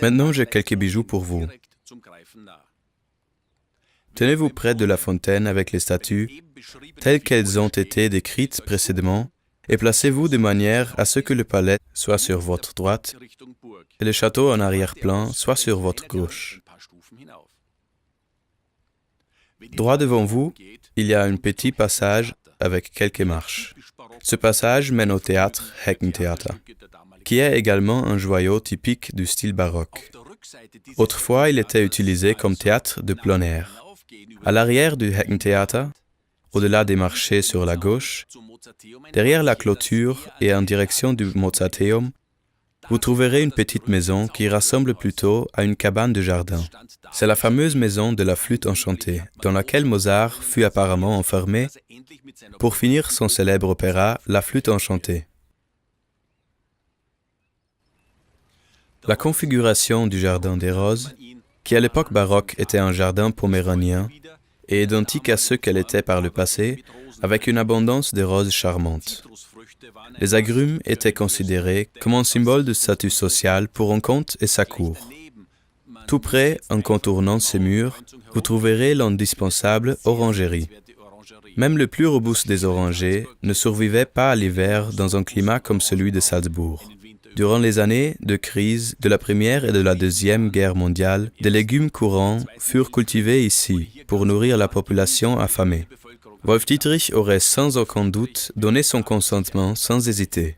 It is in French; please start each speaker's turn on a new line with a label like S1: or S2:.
S1: Maintenant, j'ai quelques bijoux pour vous. Tenez-vous près de la fontaine avec les statues, telles qu'elles ont été décrites précédemment, et placez-vous de manière à ce que le palais soit sur votre droite et le château en arrière-plan soit sur votre gauche. Droit devant vous, il y a un petit passage avec quelques marches. Ce passage mène au théâtre Heckentheater, qui est également un joyau typique du style baroque. Autrefois, il était utilisé comme théâtre de plein air. À l'arrière du Heckentheater, au-delà des marchés sur la gauche, derrière la clôture et en direction du Mozarteum, vous trouverez une petite maison qui ressemble plutôt à une cabane de jardin. C'est la fameuse maison de la flûte enchantée, dans laquelle Mozart fut apparemment enfermé pour finir son célèbre opéra La flûte enchantée. La configuration du jardin des roses, qui à l'époque baroque était un jardin poméranien, est identique à ce qu'elle était par le passé, avec une abondance de roses charmantes. Les agrumes étaient considérés comme un symbole de statut social pour un comte et sa cour. Tout près, en contournant ces murs, vous trouverez l'indispensable orangerie. Même le plus robuste des orangers ne survivait pas à l'hiver dans un climat comme celui de Salzbourg. Durant les années de crise de la Première et de la Deuxième Guerre mondiale, des légumes courants furent cultivés ici pour nourrir la population affamée. Wolf Dietrich aurait sans aucun doute donné son consentement sans hésiter.